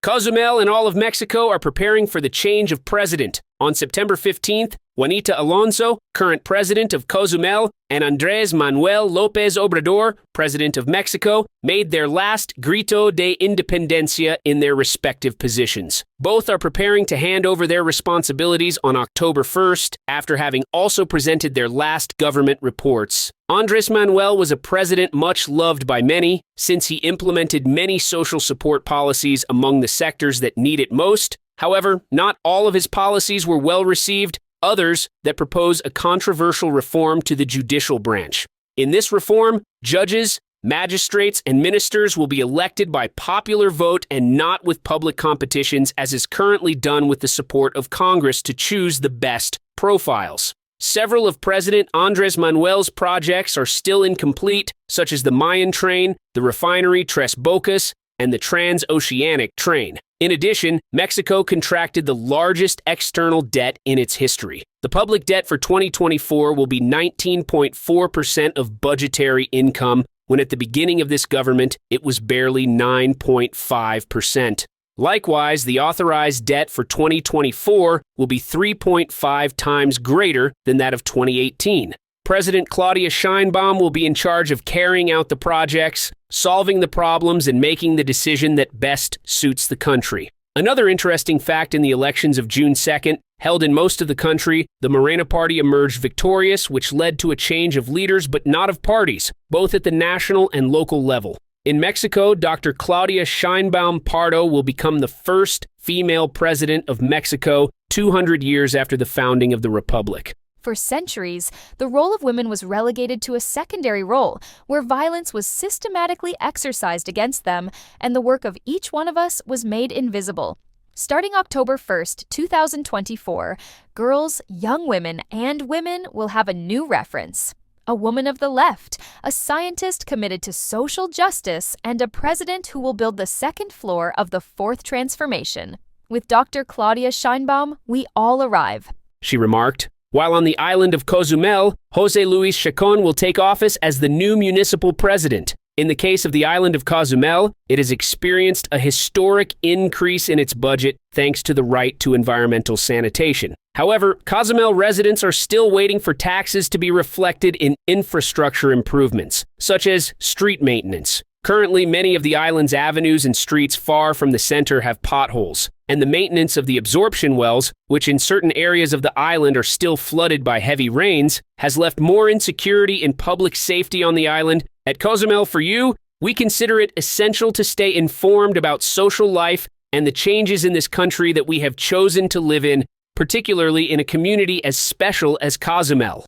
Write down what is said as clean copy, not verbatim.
Cozumel and all of Mexico are preparing for the change of president. On September 15th, Juanita Alonso, current president of Cozumel, and Andrés Manuel López Obrador, president of Mexico, made their last Grito de Independencia in their respective positions. Both are preparing to hand over their responsibilities on October 1st, after having also presented their last government reports. Andrés Manuel was a president much loved by many, since he implemented many social support policies among the sectors that need it most. However, not all of his policies were well received. Others that propose a controversial reform to the judicial branch. In this reform, judges, magistrates, and ministers will be elected by popular vote and not with public competitions, as is currently done with the support of Congress to choose the best profiles. Several of President Andrés Manuel's projects are still incomplete, such as the Mayan train, the refinery Tres Bocas, and the transoceanic train. In addition, Mexico contracted the largest external debt in its history. The public debt for 2024 will be 19.4% of budgetary income, when at the beginning of this government, it was barely 9.5%. Likewise, the authorized debt for 2024 will be 3.5 times greater than that of 2018. President Claudia Sheinbaum will be in charge of carrying out the projects, solving the problems, and making the decision that best suits the country. Another interesting fact in the elections of June 2nd, held in most of the country, the Morena party emerged victorious, which led to a change of leaders but not of parties, both at the national and local level. In Mexico, Dr. Claudia Sheinbaum Pardo will become the first female president of Mexico 200 years after the founding of the republic. For centuries, the role of women was relegated to a secondary role, where violence was systematically exercised against them, and the work of each one of us was made invisible. Starting October 1st, 2024, girls, young women, and women will have a new reference. A woman of the left, a scientist committed to social justice, and a president who will build the second floor of the fourth transformation. With Dr. Claudia Sheinbaum, we all arrive, she remarked. While on the island of Cozumel, José Luis Chacón will take office as the new municipal president. In the case of the island of Cozumel, it has experienced a historic increase in its budget thanks to the right to environmental sanitation. However, Cozumel residents are still waiting for taxes to be reflected in infrastructure improvements, such as street maintenance. Currently, many of the island's avenues and streets far from the center have potholes, and the maintenance of the absorption wells, which in certain areas of the island are still flooded by heavy rains, has left more insecurity in public safety on the island. At Cozumel For You, we consider it essential to stay informed about social life and the changes in this country that we have chosen to live in, particularly in a community as special as Cozumel.